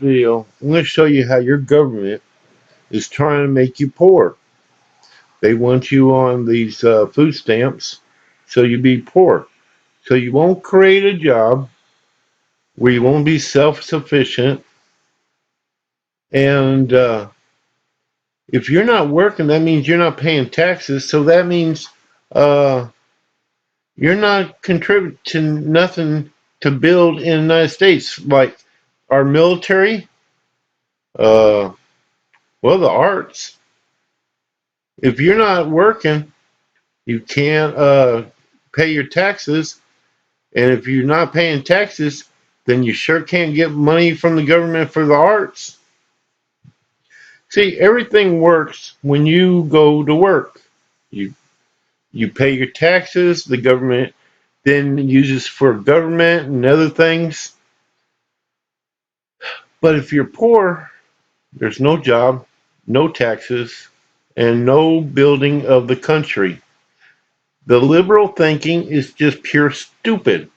video, I'm going to show you how your government is trying to make you poor. They want you on these food stamps so you be poor. So you won't create a job where you won't be self-sufficient. And if you're not working, that means you're not paying taxes. So that means uh, you're not contributing to nothing to build in the United States, like our military, uh, well, the arts. If you're not working, you can't pay your taxes. And if you're not paying taxes, then you sure can't get money from the government for the arts. See, everything works when you go to work. You you pay your taxes, the government then uses for government and other things. But if you're poor, there's no job, no taxes, and no building of the country. The liberal thinking is just pure stupid,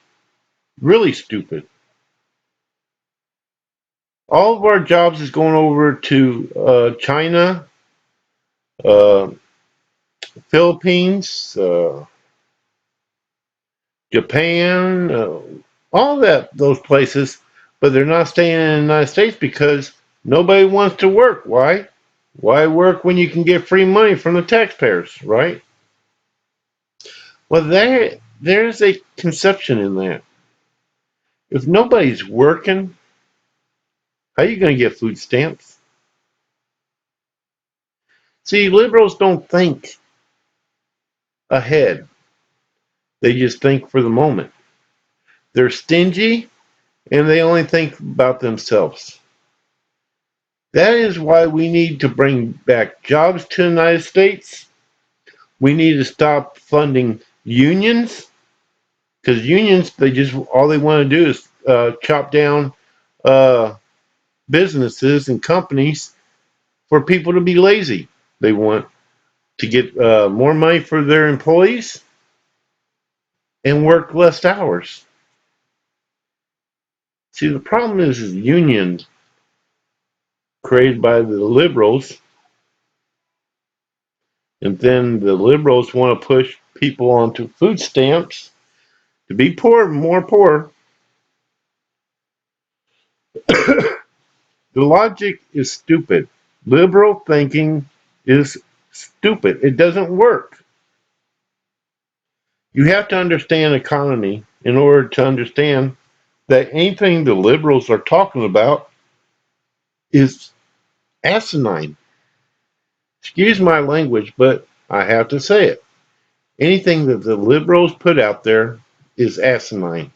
really stupid. All of our jobs is going over to China, uh, Philippines, Japan, all those places, but they're not staying in the United States because nobody wants to work. Why? Why work when you can get free money from the taxpayers, right? Well, there's a conception in that. If nobody's working, how are you going to get food stamps? See, liberals don't think ahead. They just think for the moment. They're stingy and they only think about themselves. That is why we need to bring back jobs to the United States. We need to stop funding unions because unions, all they want to do is chop down uh, businesses and companies for people to be lazy. They want to get more money for their employees and work less hours. See, the problem is unions created by the liberals, and then the liberals want to push people onto food stamps to be poor, more poor. The logic is stupid. Liberal thinking is stupid. It doesn't work. You have to understand economy in order to understand that anything the liberals are talking about is asinine. Excuse my language, but I have to say it. Anything that the liberals put out there is asinine.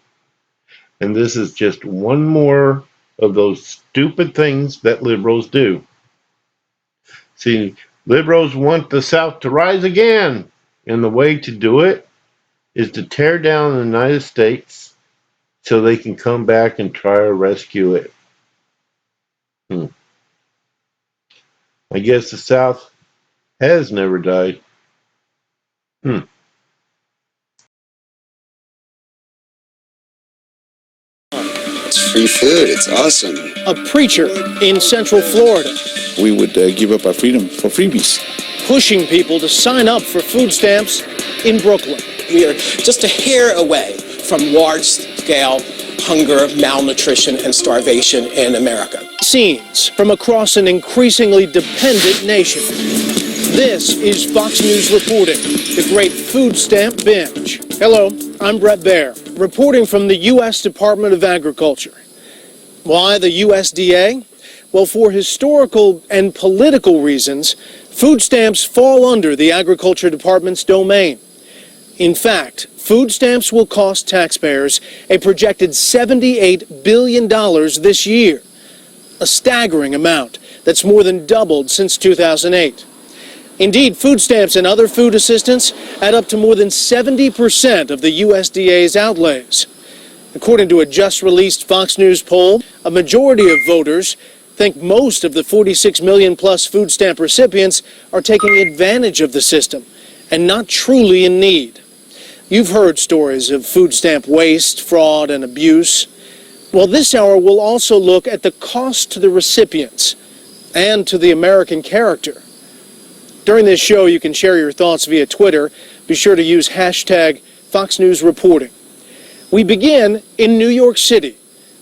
And this is just one more of those stupid things that liberals do. See, liberals want the South to rise again. And the way to do it is to tear down the United States so they can come back and try to rescue it. I guess the South has never died. It's free food. It's awesome. A preacher in Central Florida. We would give up our freedom for freebies. Pushing people to sign up for food stamps in Brooklyn. We are just a hair away from large-scale hunger, malnutrition, and starvation in America. Scenes from across an increasingly dependent nation. This is Fox News reporting, the great food stamp binge. Hello, I'm Brett Baer, reporting from the U.S. Department of Agriculture. Why the USDA? Well, for historical and political reasons, food stamps fall under the Agriculture Department's domain. In fact, food stamps will cost taxpayers a projected $78 billion this year, a staggering amount that's more than doubled since 2008. Indeed, food stamps and other food assistance add up to more than 70% of the USDA's outlays. According to a just-released Fox News poll, a majority of voters think most of the 46 million plus food stamp recipients are taking advantage of the system and not truly in need. You've heard stories of food stamp waste, fraud, and abuse. Well, this hour we'll also look at the cost to the recipients and to the American character. During this show, you can share your thoughts via Twitter. Be sure to use hashtag Fox News Reporting. We begin in New York City,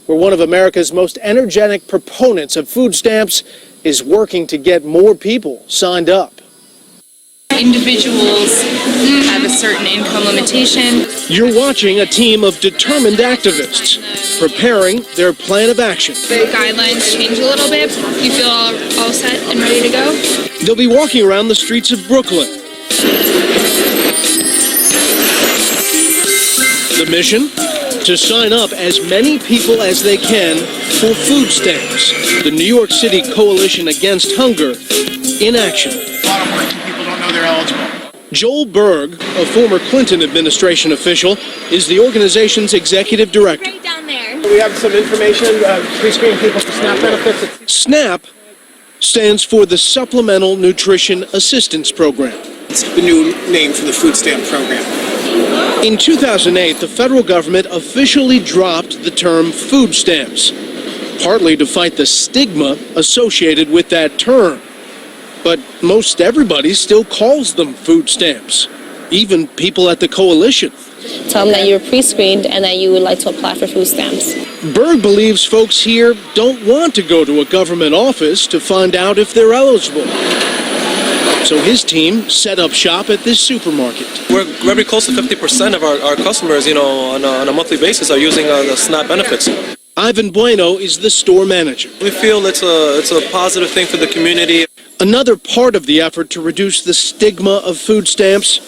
where one of America's most energetic proponents of food stamps is working to get more people signed up. Individuals have a certain income limitation. You're watching a team of determined activists preparing their plan of action. The guidelines change a little bit. You feel all set and ready to go? They'll be walking around the streets of Brooklyn. The mission? To sign up as many people as they can for food stamps. The New York City Coalition Against Hunger in action. A lot of working people don't know they're eligible. Joel Berg, a former Clinton administration official, is the organization's executive director. Right down there. We have some information, pre-screening people for SNAP benefits. SNAP stands for the Supplemental Nutrition Assistance Program. It's the new name for the food stamp program. In 2008, the federal government officially dropped the term food stamps, partly to fight the stigma associated with that term. But most everybody still calls them food stamps, even people at the coalition. Tell them that you're pre-screened and that you would like to apply for food stamps. Berg believes folks here don't want to go to a government office to find out if they're eligible. So his team set up shop at this supermarket. We're very close to 50% of our customers, on a monthly basis are using the SNAP benefits. Ivan Bueno is the store manager. We feel it's a positive thing for the community. Another part of the effort to reduce the stigma of food stamps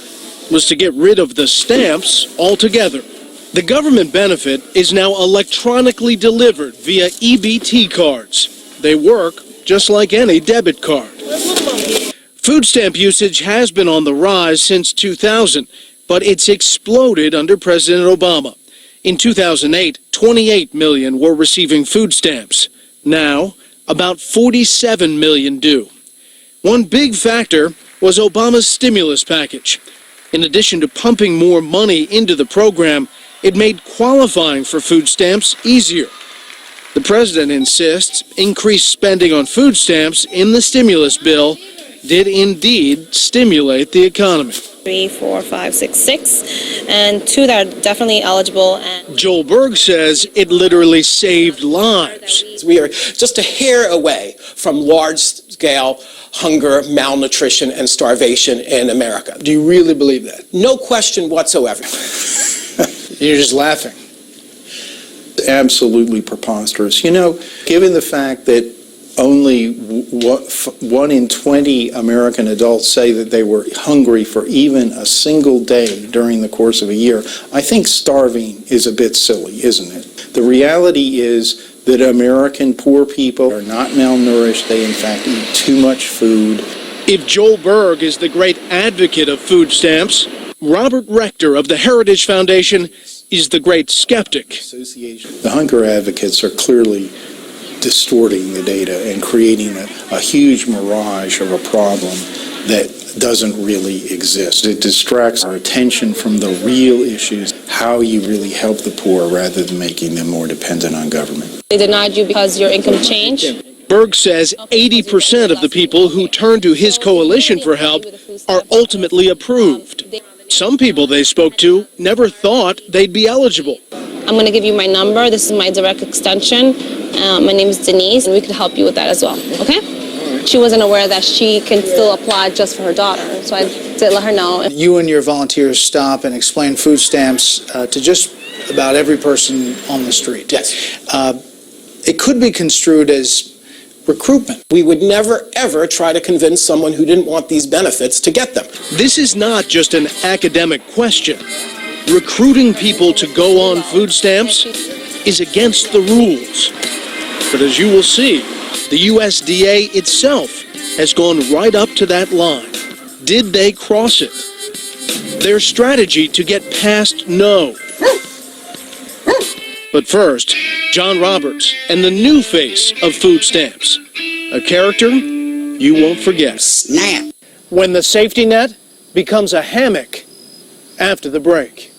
was to get rid of the stamps altogether. The government benefit is now electronically delivered via EBT cards. They work just like any debit card. Food stamp usage has been on the rise since 2000, but it's exploded under President Obama. In 2008, 28 million were receiving food stamps. Now, about 47 million do. One big factor was Obama's stimulus package. In addition to pumping more money into the program, it made qualifying for food stamps easier. The president insists increased spending on food stamps in the stimulus bill did indeed stimulate the economy. 3, 4, 5, 6, 6, and 2 that are definitely eligible. And Joel Berg says it literally saved lives. We are just a hair away from large-scale hunger, malnutrition, and starvation in America. Do you really believe that? No question whatsoever. You're just laughing. Absolutely preposterous. Given the fact that only 1 in 20 American adults say that they were hungry for even a single day during the course of a year, I think starving is a bit silly, isn't it? The reality is that American poor people are not malnourished. They, in fact, eat too much food. If Joel Berg is the great advocate of food stamps, Robert Rector of the Heritage Foundation is the great skeptic. The hunger advocates are clearly distorting the data and creating a huge mirage of a problem that doesn't really exist. It distracts our attention from the real issues, how you really help the poor rather than making them more dependent on government. they denied you because your income changed. Berg says 80% of the people who turn to his coalition for help are ultimately approved. Some people they spoke to never thought they'd be eligible. I'm going to give you my number. This is my direct extension. My name is Denise, and we could help you with that as well, okay? She wasn't aware that she can still apply just for her daughter, so I did let her know. You and your volunteers stop and explain food stamps to just about every person on the street. Yes. It could be construed as recruitment. We would never, ever try to convince someone who didn't want these benefits to get them. This is not just an academic question. Recruiting people to go on food stamps is against the rules. But as you will see, the USDA itself has gone right up to that line. Did they cross it? Their strategy to get past no. But first, John Roberts and the new face of food stamps. A character you won't forget. Snap. When the safety net becomes a hammock after the break.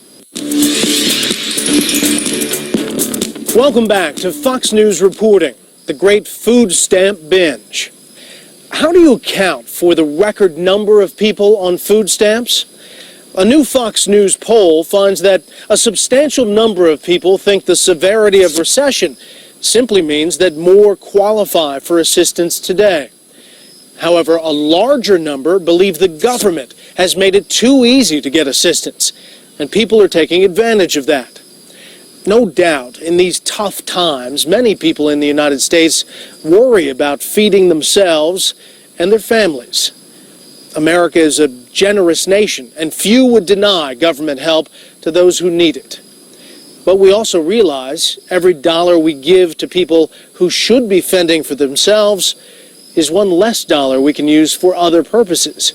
Welcome back to Fox News Reporting, the great food stamp binge. How do you account for the record number of people on food stamps? A new Fox News poll finds that a substantial number of people think the severity of recession simply means that more qualify for assistance today. However, a larger number believe the government has made it too easy to get assistance, and people are taking advantage of that. No doubt, in these tough times, many people in the United States worry about feeding themselves and their families. America is a generous nation, and few would deny government help to those who need it. But we also realize every dollar we give to people who should be fending for themselves is one less dollar we can use for other purposes,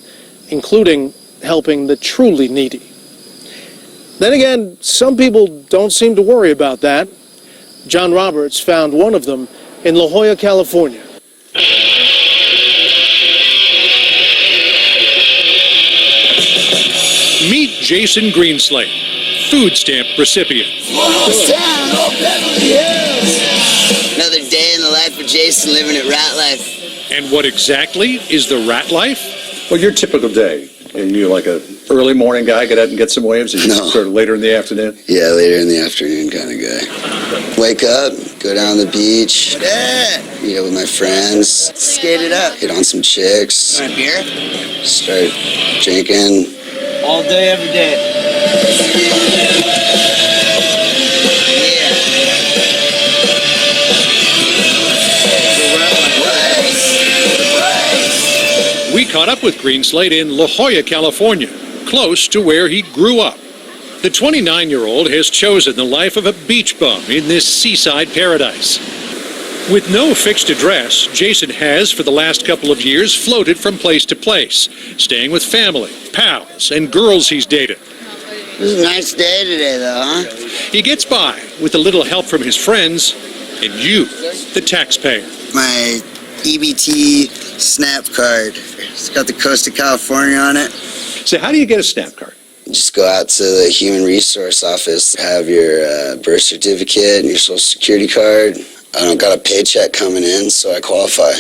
including helping the truly needy. Then again, some people don't seem to worry about that. John Roberts found one of them in La Jolla, California. Meet Jason Greenslade, food stamp recipient. Another day in the life of Jason, living it rat life. And what exactly is the rat life? Well, your typical day. Are you like a early morning guy, get out and get some waves? Or you sort of later in the afternoon? Yeah, later in the afternoon kind of guy. Wake up, go down to the beach, meet up with my friends, skate it up, hit on some chicks, beer, start drinking. All day, every day. We caught up with Greenslade in La Jolla, California, close to where he grew up. The 29-year-old has chosen the life of a beach bum in this seaside paradise. With no fixed address, Jason has, for the last couple of years, floated from place to place, staying with family, pals, and girls he's dated. It was a nice day today, though, huh? He gets by with a little help from his friends and you, the taxpayer. My EBT SNAP card. It's got the coast of California on it. So how do you get a SNAP card? You just go out to the Human Resource Office, have your birth certificate and your Social Security card. I don't got a paycheck coming in, so I qualify.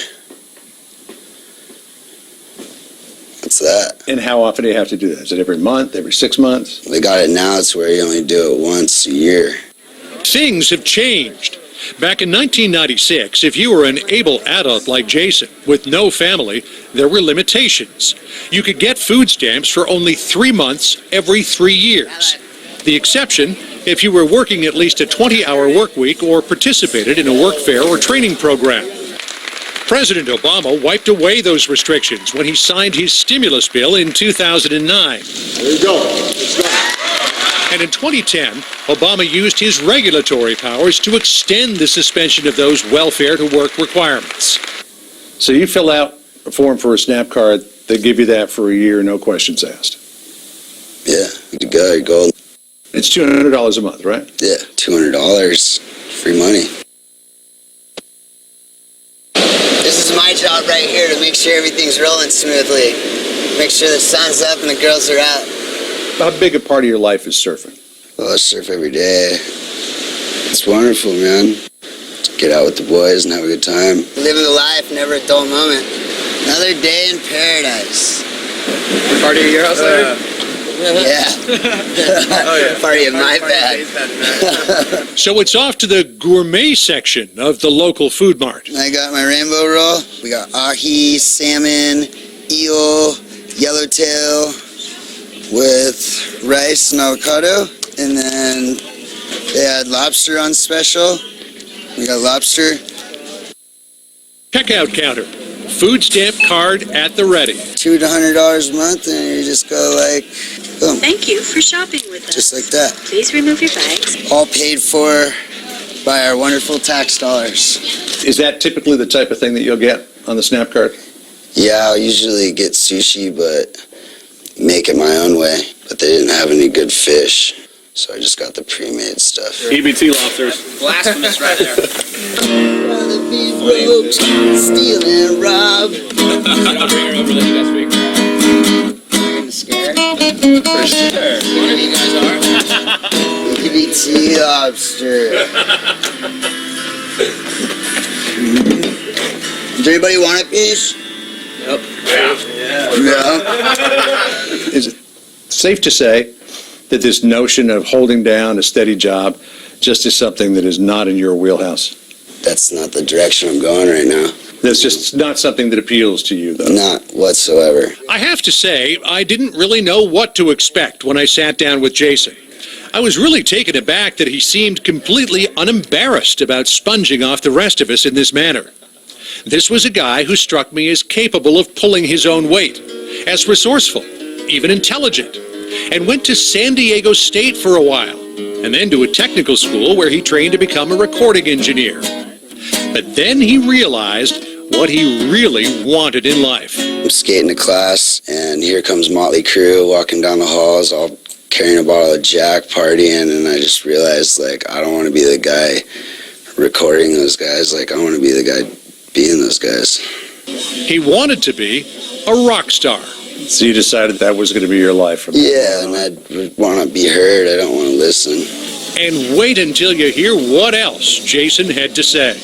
That's that. And how often do you have to do that? Is it every month, every 6 months? They got it now. It's where you only do it once a year. Things have changed. Back in 1996, if you were an able adult like Jason with no family, there were limitations. You could get food stamps for only 3 months every 3 years. The exception, if you were working at least a 20-hour work week or participated in a work fair or training program. President Obama wiped away those restrictions when he signed his stimulus bill in 2009. There you go. Let's go. And in 2010, Obama used his regulatory powers to extend the suspension of those welfare-to-work requirements. So you fill out a form for a SNAP card, they give you that for a year, no questions asked. Yeah, good to go, you're golden. It's $200 a month, right? Yeah, $200, free money. This is my job right here to make sure everything's rolling smoothly. Make sure the sun's up and the girls are out. How big a part of your life is surfing? Well, I surf every day. It's wonderful, man. Just get out with the boys and have a good time. Living the life, never a dull moment. Another day in paradise. Party at your house later? Yeah. Oh, yeah. Party in my bag. So it's off to the gourmet section of the local food mart. I got my rainbow roll. We got ahi, salmon, eel, yellowtail with rice and avocado. And then they had lobster on special. We got lobster. Checkout counter. Food stamp card at the ready. $200 a month, and you just go like, boom. Thank you for shopping with us. Just like that. Please remove your bags. All paid for by our wonderful tax dollars. Is that typically the type of thing that you'll get on the SNAP card? Yeah, I'll usually get sushi, but make it my own way. But they didn't have any good fish, so I just got the pre-made stuff. EBT lobsters. Blasphemous right there. Brother be broke, steal and rob. I'll bring her over later next week. Are you scared? For sure. One of you guys are. EBT lobster. anybody want a piece? Yep. Yeah. Is it safe to say that this notion of holding down a steady job just is something that is not in your wheelhouse? That's not the direction I'm going right now. That's just not something that appeals to you, though? Not whatsoever. I have to say, I didn't really know what to expect when I sat down with Jason. I was really taken aback that he seemed completely unembarrassed about sponging off the rest of us in this manner. This was a guy who struck me as capable of pulling his own weight, as resourceful, even intelligent, and went to San Diego State for a while, and then to a technical school where he trained to become a recording engineer. But then he realized what he really wanted in life. I'm skating to class, and here comes Motley Crue walking down the halls, all carrying a bottle of Jack, partying, and I just realized, like, I don't want to be the guy recording those guys. Like, I want to be the guy being those guys. He wanted to be a rock star. So you decided that was going to be your life from Yeah, and I want to be heard. I don't want to listen. And wait until you hear what else Jason had to say.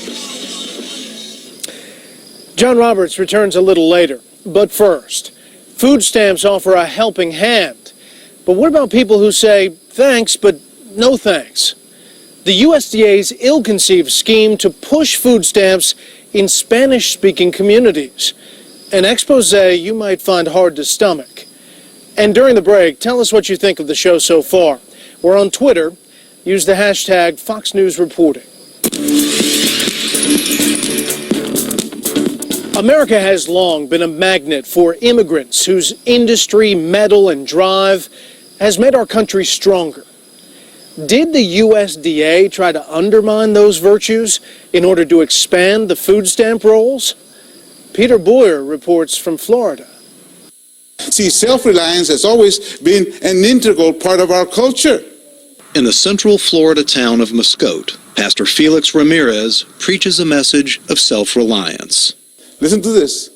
John Roberts returns a little later. But first, food stamps offer a helping hand. But what about people who say, thanks, but no thanks? The USDA's ill-conceived scheme to push food stamps in Spanish-speaking communities. An expose you might find hard to stomach. And during the break, tell us what you think of the show so far. We're on Twitter. Use the hashtag Fox News Reporting. America has long been a magnet for immigrants whose industry, mettle, and drive has made our country stronger. Did the USDA try to undermine those virtues in order to expand the food stamp rolls? Peter Boyer reports from Florida. See, self-reliance has always been an integral part of our culture. In the central Florida town of Muscote, Pastor Felix Ramirez preaches a message of self-reliance. Listen to this.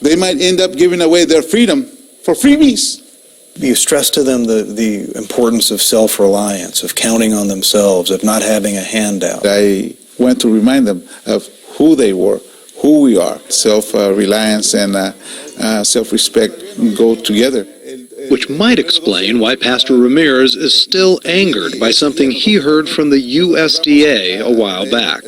They might end up giving away their freedom for freebies. You stress to them the importance of self-reliance, of counting on themselves, of not having a handout. I want to remind them of who they were, who we are. Self-reliance and self-respect go together. Which might explain why Pastor Ramirez is still angered by something he heard from the USDA a while back.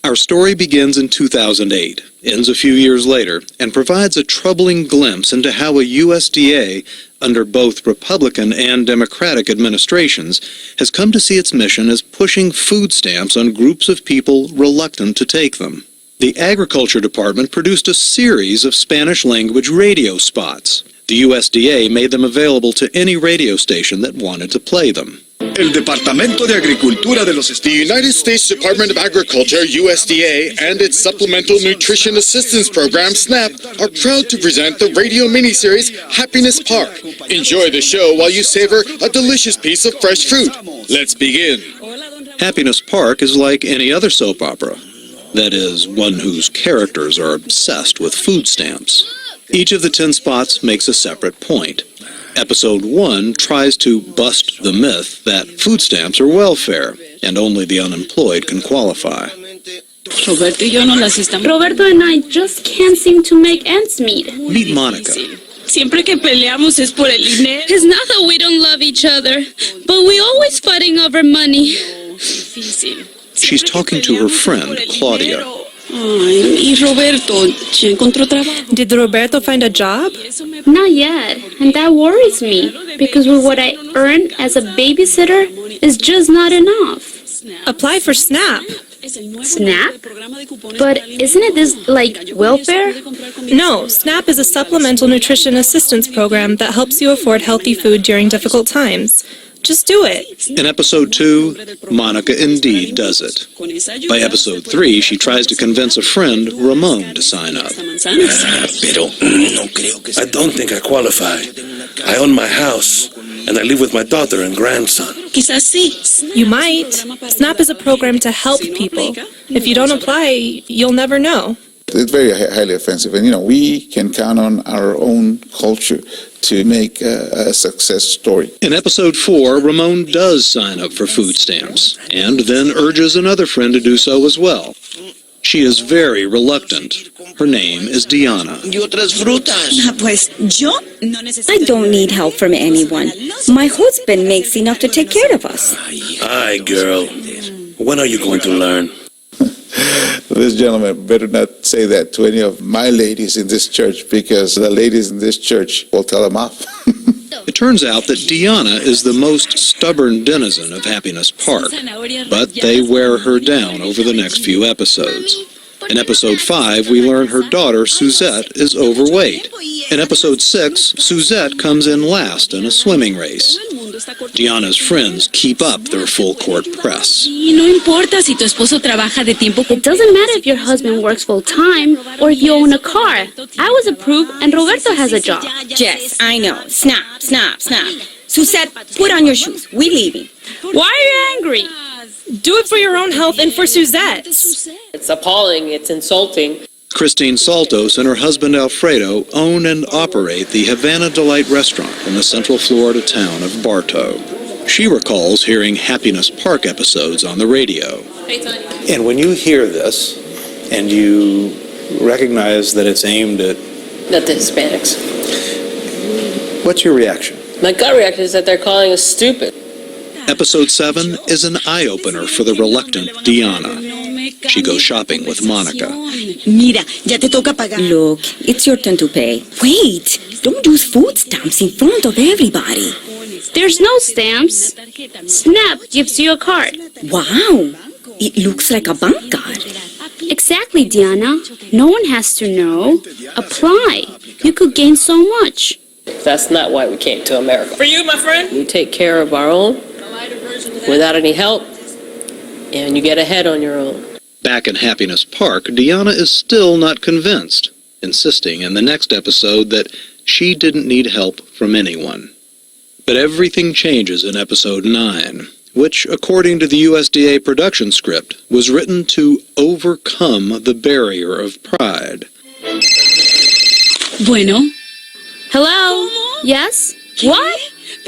Our story begins in 2008, ends a few years later, and provides a troubling glimpse into how a USDA, under both Republican and Democratic administrations, has come to see its mission as pushing food stamps on groups of people reluctant to take them. The Agriculture Department produced a series of Spanish-language radio spots. The USDA made them available to any radio station that wanted to play them. The United States Department of Agriculture, USDA, and its Supplemental Nutrition Assistance Program, SNAP, are proud to present the radio miniseries Happiness Park. Enjoy the show while you savor a delicious piece of fresh fruit. Let's begin. Happiness Park is like any other soap opera. That is, one whose characters are obsessed with food stamps. Each of the 10 spots makes a separate point. Episode 1 tries to bust the myth that food stamps are welfare, and only the unemployed can qualify. Roberto and I just can't seem to make ends meet. Meet Monica. Siempre que peleamos es por el dinero. It's not that we don't love each other, but we always fighting over money. She's talking to her friend, Claudia. Did Roberto find a job? Not yet, and that worries me, because with what I earn as a babysitter is just not enough. Apply for SNAP. SNAP? But isn't it this, like, welfare? No, SNAP is a supplemental nutrition assistance program that helps you afford healthy food during difficult times. Just do it. In episode 2, Monica indeed does it. By episode 3, she tries to convince a friend, Ramon, to sign up. I don't think I qualify. I own my house, and I live with my daughter and grandson. You might. SNAP is a program to help people. If you don't apply, you'll never know. It's very highly offensive, and we can count on our own culture to make a success story. In episode 4, Ramon does sign up for food stamps, and then urges another friend to do so as well. She is very reluctant. Her name is Diana. I don't need help from anyone. My husband makes enough to take care of us. Aye, girl. When are you going to learn? This gentleman better not say that to any of my ladies in this church, because the ladies in this church will tell him off. It turns out that Diana is the most stubborn denizen of Happiness Park, but they wear her down over the next few episodes. In episode 5, we learn her daughter, Suzette, is overweight. In episode 6, Suzette comes in last in a swimming race. Diana's friends keep up their full-court press. It doesn't matter if your husband works full-time or if you own a car. I was approved and Roberto has a job. Jess, I know. Snap, snap, snap. Suzette, put on your shoes. We're leaving. Why are you angry? Do it for your own health and for Suzette's. It's appalling. It's insulting. Christine Saltos and her husband Alfredo own and operate the Havana Delight restaurant in the central Florida town of Bartow. She recalls hearing Happiness Park episodes on the radio. And when you hear this and you recognize that it's aimed at Not the Hispanics. what's your reaction? My gut reaction is that they're calling us stupid. Episode 7 is an eye-opener for the reluctant Diana. She goes shopping with Monica. Look, it's your turn to pay. Wait, don't use food stamps in front of everybody. There's no stamps. Snap gives you a card. Wow, it looks like a bank card. Exactly, Diana. No one has to know. Apply. You could gain so much. That's not why we came to America. For you, my friend. We take care of our own without any help, and you get ahead on your own. Back in Happiness Park, Diana is still not convinced, insisting in the next episode that she didn't need help from anyone. But everything changes in episode 9, which, according to the USDA production script, was written to overcome the barrier of pride. Bueno. Hello? Yes? What?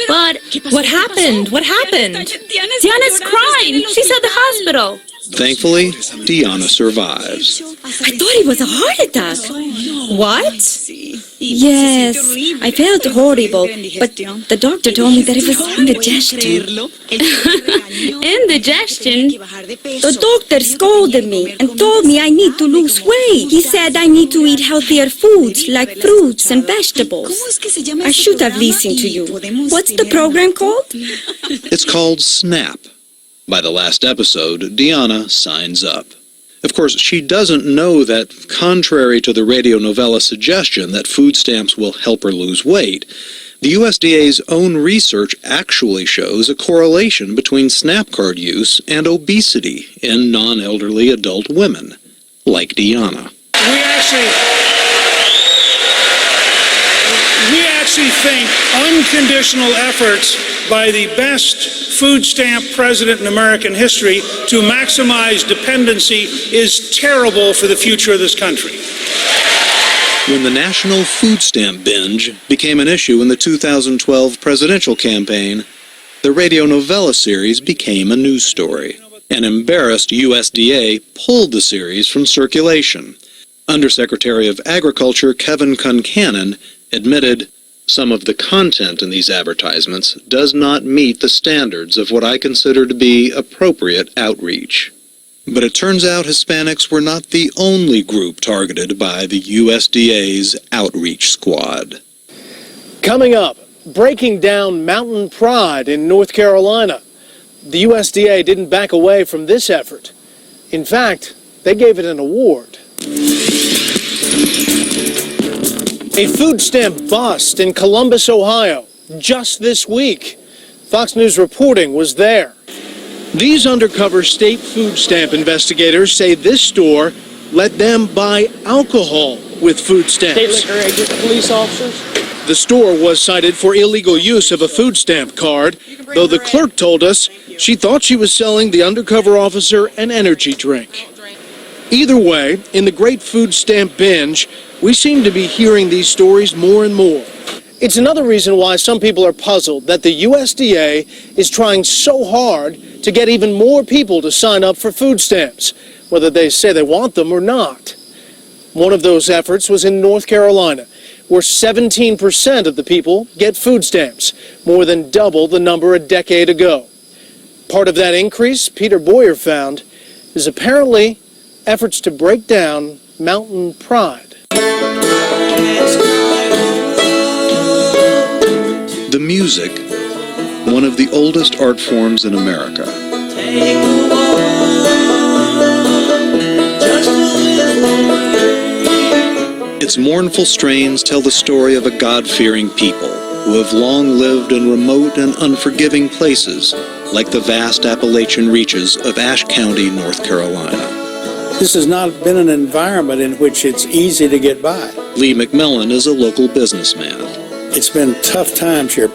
But what happened? What happened? Diana's crying. She's at the hospital. Thankfully, Diana survives. I thought it was a heart attack. What? Yes, I felt horrible, but the doctor told me that it was indigestion. Indigestion? The doctor scolded me and told me I need to lose weight. He said I need to eat healthier foods like fruits and vegetables. I should have listened to you. What's the program called? It's called SNAP. By the last episode, Diana signs up. Of course, she doesn't know that, contrary to the radio novella suggestion that food stamps will help her lose weight, the USDA's own research actually shows a correlation between SNAP card use and obesity in non-elderly adult women, like Diana. We actually think unconditional efforts by the best food stamp president in American history to maximize dependency is terrible for the future of this country. When the national food stamp binge became an issue in the 2012 presidential campaign, the radio novella series became a news story. An embarrassed USDA pulled the series from circulation. Undersecretary of Agriculture Kevin Concannon admitted, "Some of the content in these advertisements does not meet the standards of what I consider to be appropriate outreach." But it turns out Hispanics were not the only group targeted by the USDA's outreach squad. Coming up, breaking down mountain pride in North Carolina. The USDA didn't back away from this effort. In fact, they gave it an award. A food stamp bust in Columbus, Ohio, just this week. Fox News reporting was there. These undercover state food stamp investigators say this store let them buy alcohol with food stamps. State liquor agent, police officers. The store was cited for illegal use of a food stamp card, though the clerk told us she thought she was selling the undercover officer an energy drink. Either way, in the great food stamp binge, we seem to be hearing these stories more and more. It's another reason why some people are puzzled that the USDA is trying so hard to get even more people to sign up for food stamps. whether they say they want them or not. One of those efforts was in North Carolina, where 17% of the people get food stamps, more than double the number a decade ago. Part of that increase, Peter Boyer found, is apparently efforts to break down mountain pride. The music, one of the oldest art forms in America. Its mournful strains tell the story of a God-fearing people who have long lived in remote and unforgiving places like the vast Appalachian reaches of Ashe County, North Carolina. This has not been an environment in which it's easy to get by. Lee McMillan is a local businessman. It's been tough times here.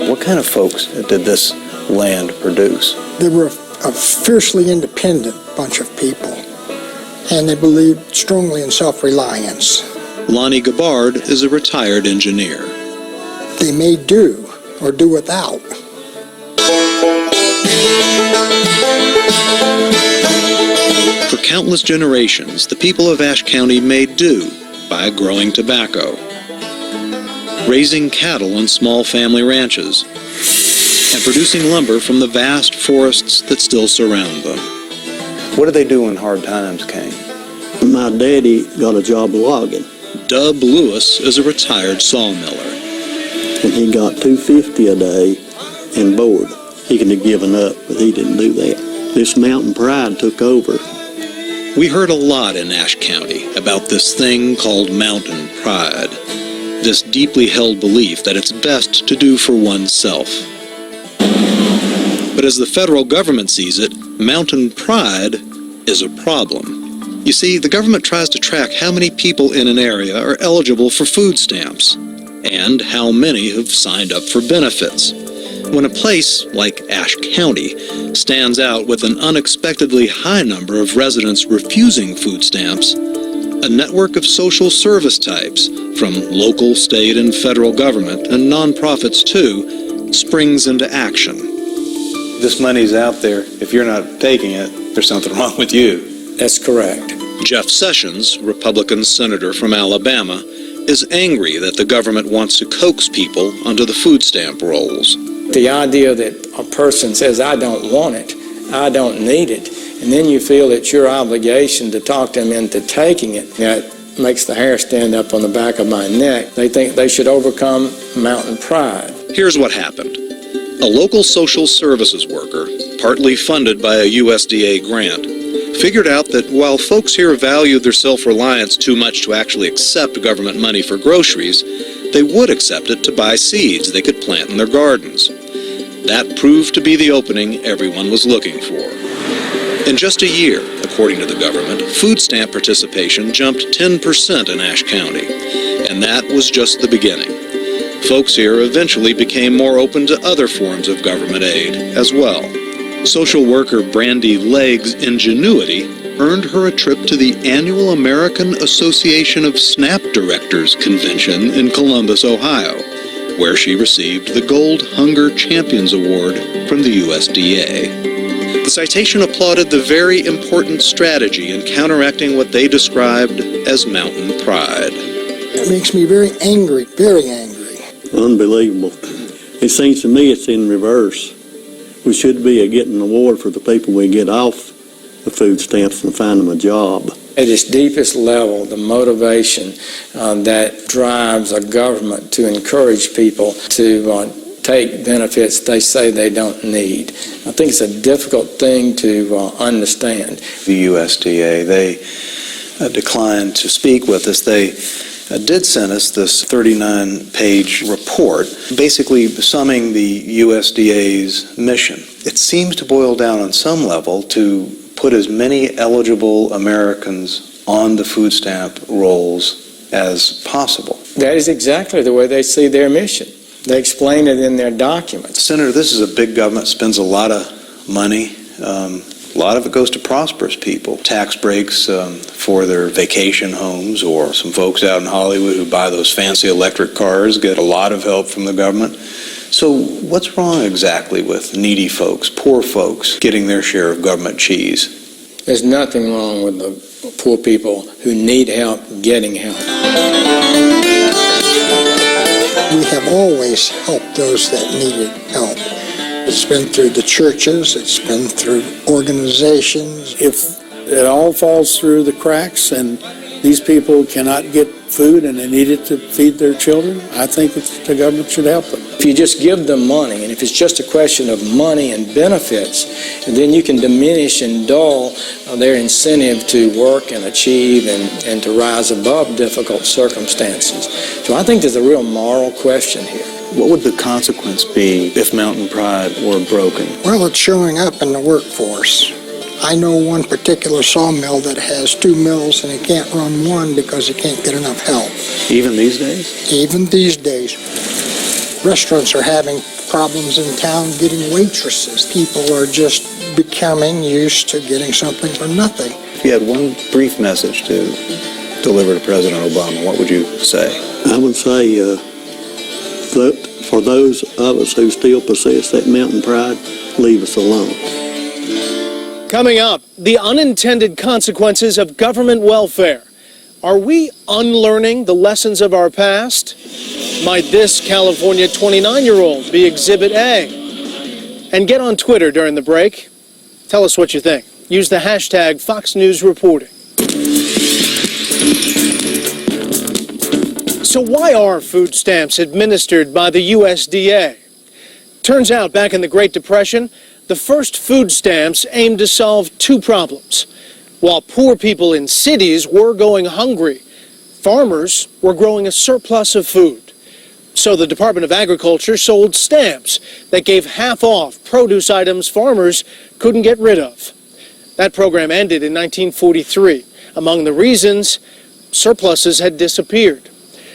What kind of folks did this land produce? They were a fiercely independent bunch of people, and they believed strongly in self-reliance. Lonnie Gabbard is a retired engineer. They may do or do without. For countless generations, the people of Ashe County made do by growing tobacco, raising cattle on small family ranches, and producing lumber from the vast forests that still surround them. What did they do when hard times came? My daddy got a job logging. Dub Lewis is a retired sawmiller. And he got $2.50 a day and board. He could have given up, but he didn't do that. This mountain pride took over. We heard a lot in Ashe County about this thing called mountain pride, this deeply held belief that it's best to do for oneself. But as the federal government sees it, mountain pride is a problem. You see, the government tries to track how many people in an area are eligible for food stamps, and how many have signed up for benefits. When a place like Ashe County stands out with an unexpectedly high number of residents refusing food stamps, a network of social service types, from local, state, and federal government, and nonprofits too, springs into action. This money's out there. If you're not taking it, there's something wrong with you. That's correct. Jeff Sessions, Republican senator from Alabama, is angry that the government wants to coax people onto the food stamp rolls. The idea that a person says, I don't want it, I don't need it, and then you feel it's your obligation to talk them into taking it, that makes the hair stand up on the back of my neck. They think they should overcome mountain pride. Here's what happened. A local social services worker, partly funded by a USDA grant, figured out that while folks here valued their self-reliance too much to actually accept government money for groceries, they would accept it to buy seeds they could plant in their gardens. That proved to be the opening everyone was looking for. In just a year, according to the government, food stamp participation jumped 10% in Ashe County, and that was just the beginning. Folks here eventually became more open to other forms of government aid as well. Social worker Brandy Legg's ingenuity earned her a trip to the annual American Association of SNAP Directors Convention in Columbus, Ohio, where she received the Gold Hunger Champions Award from the USDA. The citation applauded the very important strategy in counteracting what they described as mountain pride. It makes me very angry, very angry. Unbelievable. It seems to me it's in reverse. We should be getting an award for the people we get off the food stamps and find them a job. At its deepest level, the motivation that drives a government to encourage people to take benefits they say they don't need. I think it's a difficult thing to understand. The USDA, they declined to speak with us. They did send us this 39-page report, basically summing the USDA's mission. It seems to boil down on some level to put as many eligible Americans on the food stamp rolls as possible. That is exactly the way they see their mission. They explain it in their documents. Senator, this is a big government, spends a lot of money. A lot of it goes to prosperous people. Tax breaks for their vacation homes, or some folks out in Hollywood who buy those fancy electric cars get a lot of help from the government. So what's wrong exactly with needy folks, poor folks, getting their share of government cheese? There's nothing wrong with the poor people who need help getting help. We have always helped those that needed help. It's been through the churches, it's been through organizations. If it all falls through the cracks and these people cannot get food and they need it to feed their children, I think the government should help them. If you just give them money, and if it's just a question of money and benefits, then you can diminish and dull their incentive to work and achieve and to rise above difficult circumstances. So I think there's a real moral question here. What would the consequence be if Mountain Pride were broken? Well, it's showing up in the workforce. I know one particular sawmill that has 2 mills and it can't run one because it can't get enough help. Even these days? Even these days. Restaurants are having problems in town getting waitresses. People are just becoming used to getting something for nothing. If you had one brief message to deliver to President Obama, what would you say? I would say that for those of us who still possess that mountain pride, leave us alone. Coming up, the unintended consequences of government welfare. Are we unlearning the lessons of our past? Might this California 29-year-old be Exhibit A? And get on Twitter during the break. Tell us what you think. Use the hashtag Fox News Reporting. So why are food stamps administered by the USDA? Turns out back in the Great Depression, the first food stamps aimed to solve 2 problems. While poor people in cities were going hungry, farmers were growing a surplus of food. So the Department of Agriculture sold stamps that gave half off produce items farmers couldn't get rid of. That program ended in 1943. Among the reasons, surpluses had disappeared.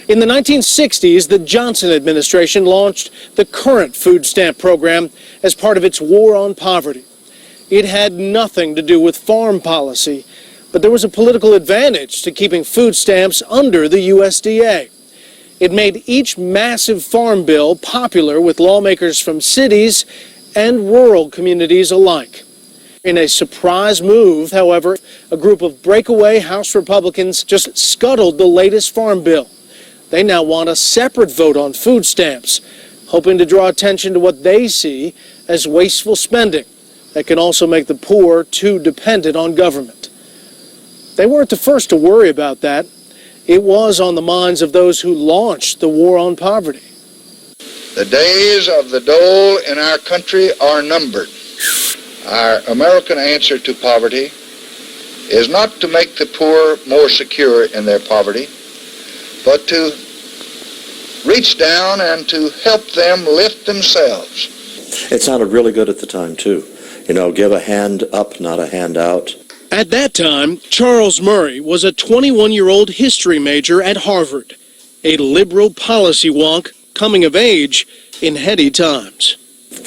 In the 1960s, the Johnson administration launched the current food stamp program as part of its war on poverty. It had nothing to do with farm policy, but there was a political advantage to keeping food stamps under the USDA. It made each massive farm bill popular with lawmakers from cities and rural communities alike. In a surprise move, however, a group of breakaway House Republicans just scuttled the latest farm bill. They now want a separate vote on food stamps, hoping to draw attention to what they see as wasteful spending that can also make the poor too dependent on government. They weren't the first to worry about that. It was on the minds of those who launched the war on poverty. The days of the dole in our country are numbered. Our American answer to poverty is not to make the poor more secure in their poverty, but to reach down and to help them lift themselves. It sounded really good at the time, too. You know, give a hand up, not a hand out. At that time, Charles Murray was a 21-year-old history major at Harvard, a liberal policy wonk coming of age in heady times.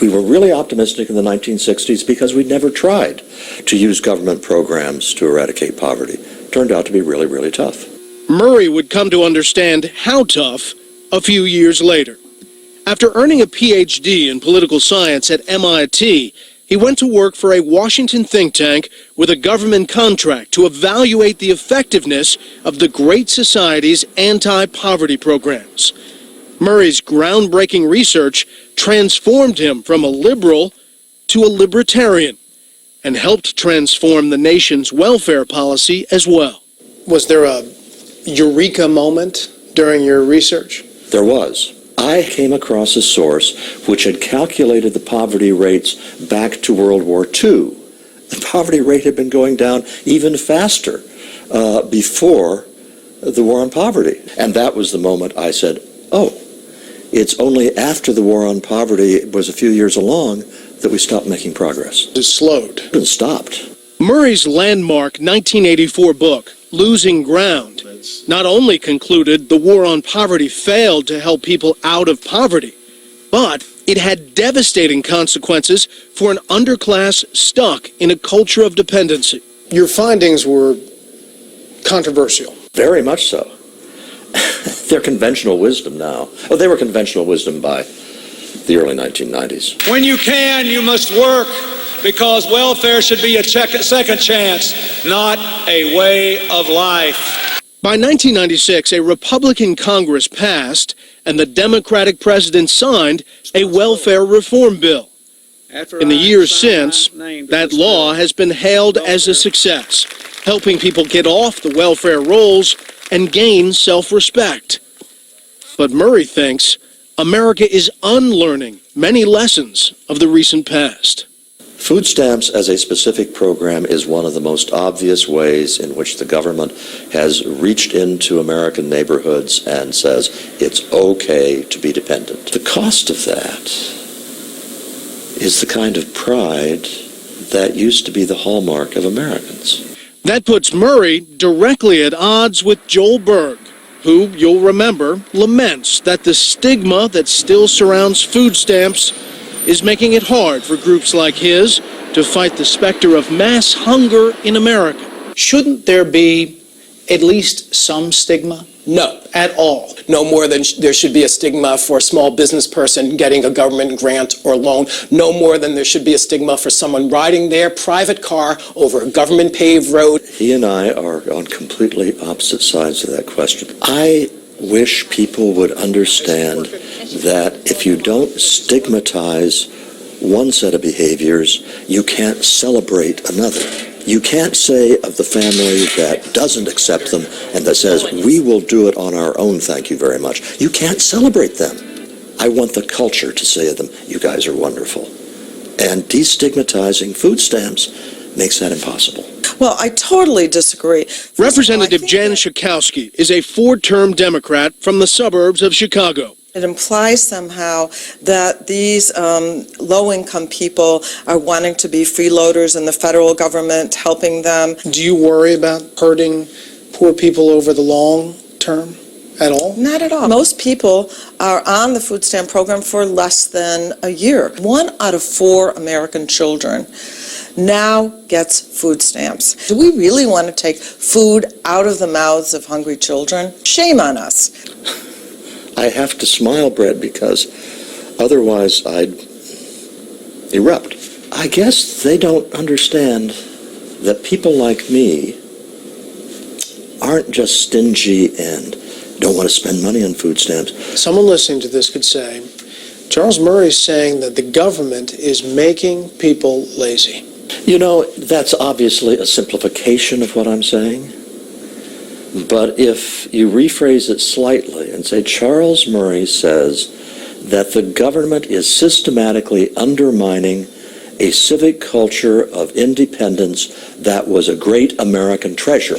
We were really optimistic in the 1960s because we'd never tried to use government programs to eradicate poverty. Turned out to be really, really tough. Murray would come to understand how tough a few years later. After earning a PhD in political science at MIT, he went to work for a Washington think tank with a government contract to evaluate the effectiveness of the Great Society's anti-poverty programs. Murray's groundbreaking research transformed him from a liberal to a libertarian and helped transform the nation's welfare policy as well. Was there a eureka moment during your research? There was. I came across a source which had calculated the poverty rates back to World War II. The poverty rate had been going down even faster before the war on poverty. And that was the moment I said, oh, it's only after the war on poverty was a few years along that we stopped making progress. It slowed. It stopped. Murray's landmark 1984 book, Losing Ground, not only concluded the war on poverty failed to help people out of poverty, but it had devastating consequences for an underclass stuck in a culture of dependency. Your findings were controversial. Very much so. They're conventional wisdom now. Oh, they were conventional wisdom by the early 1990s. When you can, you must work, because welfare should be a second chance, not a way of life. By 1996, a Republican Congress passed and the Democratic president signed a welfare reform bill. In the years since, that law has been hailed as a success, helping people get off the welfare rolls and gain self-respect. But Murray thinks America is unlearning many lessons of the recent past. Food stamps as a specific program is one of the most obvious ways in which the government has reached into American neighborhoods and says it's okay to be dependent. The cost of that is the kind of pride that used to be the hallmark of Americans. That puts Murray directly at odds with Joel Berg, who, you'll remember, laments that the stigma that still surrounds food stamps is making it hard for groups like his to fight the specter of mass hunger in America. Shouldn't there be at least some stigma? No. At all? No more than there should be a stigma for a small business person getting a government grant or loan. No more than there should be a stigma for someone riding their private car over a government paved road. He and I are on completely opposite sides of that question. I wish people would understand that if you don't stigmatize one set of behaviors, you can't celebrate another. You can't say of the family that doesn't accept them and that says, we will do it on our own, thank you very much. You can't celebrate them. I want the culture to say of them, you guys are wonderful. And destigmatizing food stamps makes that impossible. Well, I totally disagree. Representative Jan Schakowsky is a four-term Democrat from the suburbs of Chicago. It implies somehow that these low-income people are wanting to be freeloaders and the federal government helping them. Do you worry about hurting poor people over the long term at all? Not at all. Most people are on the food stamp program for less than a year. 1 out of 4 American children now gets food stamps. Do we really want to take food out of the mouths of hungry children? Shame on us. I have to smile, Brett, because otherwise I'd erupt. I guess they don't understand that people like me aren't just stingy and don't want to spend money on food stamps. Someone listening to this could say, Charles Murray is saying that the government is making people lazy. You know, that's obviously a simplification of what I'm saying. But if you rephrase it slightly and say, Charles Murray says that the government is systematically undermining a civic culture of independence that was a great American treasure,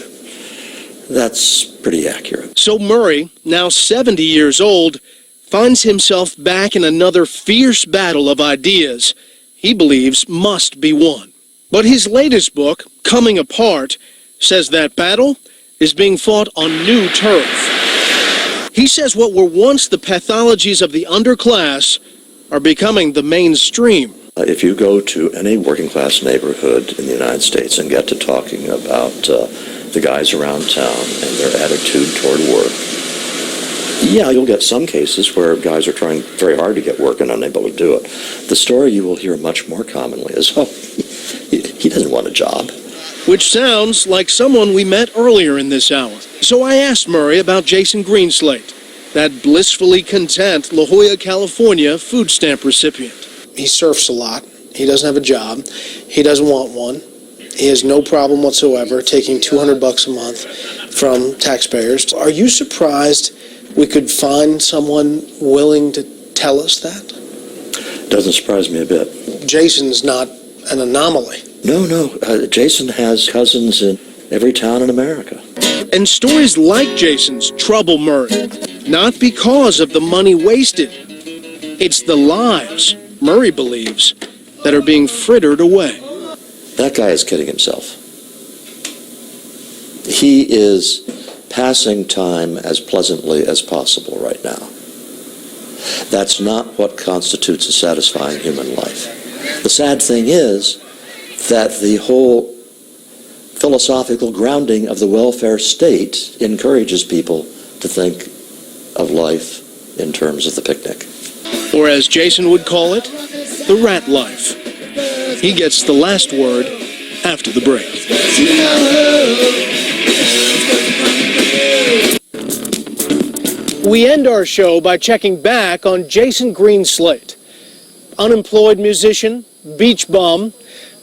that's pretty accurate. So Murray, now 70 years old, finds himself back in another fierce battle of ideas he believes must be won. But his latest book, Coming Apart, says that battle is being fought on new turf. He says what were once the pathologies of the underclass are becoming the mainstream. If you go to any working class neighborhood in the United States and get to talking about the guys around town and their attitude toward work, yeah, you'll get some cases where guys are trying very hard to get work and unable to do it. The story you will hear much more commonly is, oh, he doesn't want a job. Which sounds like someone we met earlier in this hour. So I asked Murray about Jason Greenslate, that blissfully content La Jolla, California food stamp recipient. He surfs a lot. He doesn't have a job. He doesn't want one. He has no problem whatsoever taking $200 a month from taxpayers. Are you surprised we could find someone willing to tell us that? Doesn't surprise me a bit. Jason's not an anomaly. No. Jason has cousins in every town in America. And stories like Jason's trouble Murray, not because of the money wasted. It's the lives, Murray believes, that are being frittered away. That guy is kidding himself. He is passing time as pleasantly as possible right now. That's not what constitutes a satisfying human life. The sad thing is that the whole philosophical grounding of the welfare state encourages people to think of life in terms of the picnic. or as Jason would call it, the rat life. He gets the last word after the break. We end our show by checking back on Jason Greenslate. Unemployed musician, beach bum,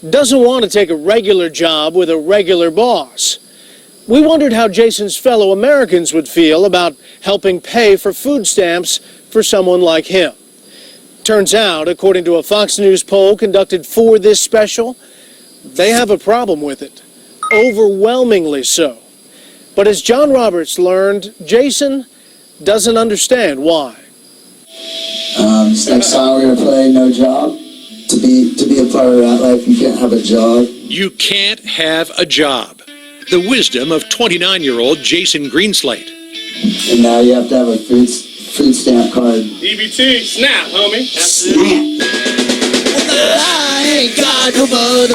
doesn't want to take a regular job with a regular boss. We wondered how Jason's fellow Americans would feel about helping pay for food stamps for someone like him. Turns out, according to a Fox News poll conducted for this special, they have a problem with it. Overwhelmingly so. But as John Roberts learned, Jason doesn't understand why. This next song we're going to play, No Job. To be a part of that life, you can't have a job. You can't have a job. The wisdom of 29-year-old Jason Greenslate. And now you have to have a food stamp card. EBT, snap, homie. Snap. I ain't got no mother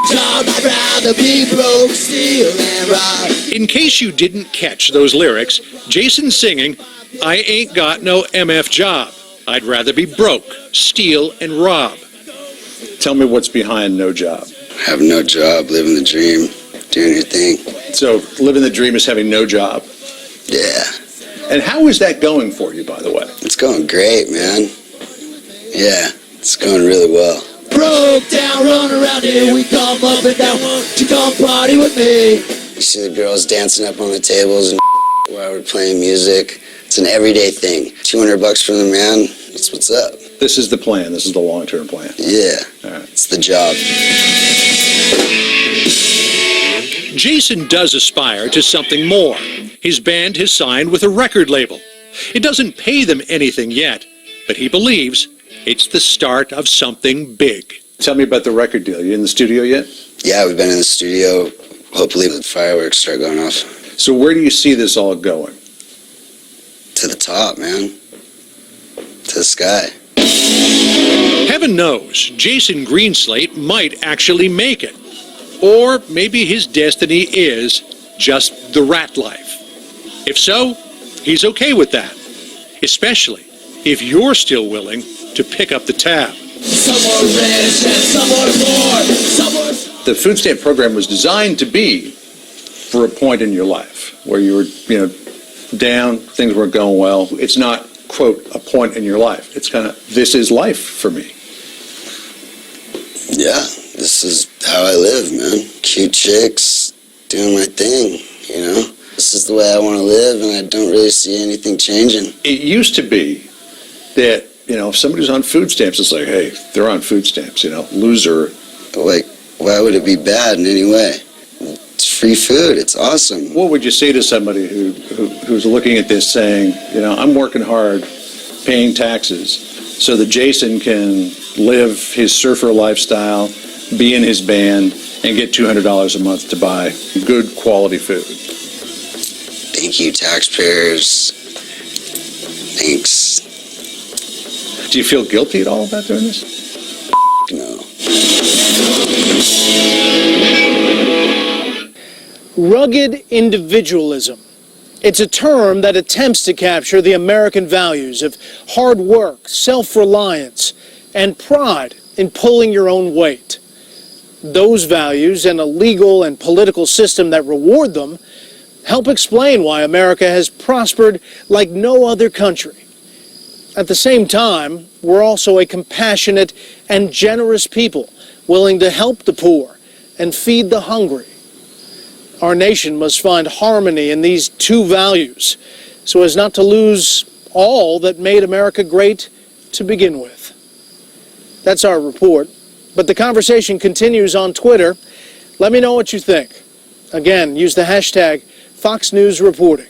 job. I'd rather be broke, steal, and rob. In case you didn't catch those lyrics, Jason's singing, I ain't got no MF job. I'd rather be broke, steal, and rob. Tell me what's behind No Job. Have no job, living the dream, doing your thing. So living the dream is having no job. Yeah. And how is that going for you, by the way? It's going great, man. Yeah, it's going really well. Broke down, run around here. We come up and down. Won't you come party with me? You see the girls dancing up on the tables and while we're playing music. It's an everyday thing. $200 from the man, that's what's up. This is the plan. This is the long-term plan. Yeah, It's the job. Jason does aspire to something more. His band has signed with a record label. It doesn't pay them anything yet, but he believes it's the start of something big. Tell me about the record deal. You in the studio yet? Yeah, we've been in the studio. Hopefully the fireworks start going off. So where do you see this all going? To the top, man. To the sky. Heaven knows, Jason Greenslate might actually make it. Or maybe his destiny is just the rat life. If so, he's okay with that. Especially if you're still willing to pick up the tab. Some are rich and some are poor. The food stamp program was designed to be for a point in your life where you were, down, things weren't going well. It's not, quote, a point in your life. It's kind of, this is life for me. Yeah, this is how I live, man. Cute chicks, doing my thing, This is the way I want to live, and I don't really see anything changing. It used to be that, if somebody's on food stamps, it's like, hey, they're on food stamps, loser. Like, why would it be bad in any way? It's free food. It's awesome. What would you say to somebody who's looking at this saying, I'm working hard, paying taxes, so that Jason can live his surfer lifestyle, be in his band, and get $200 a month to buy good quality food? Thank you, taxpayers. Thanks. Do you feel guilty at all about doing this? No. Rugged individualism. It's a term that attempts to capture the American values of hard work, self-reliance, and pride in pulling your own weight. Those values and a legal and political system that reward them help explain why America has prospered like no other country. At the same time, we're also a compassionate and generous people willing to help the poor and feed the hungry. Our nation must find harmony in these two values so as not to lose all that made America great to begin with. That's our report, but the conversation continues on Twitter. Let me know what you think. Again, use the hashtag Fox News Reporting.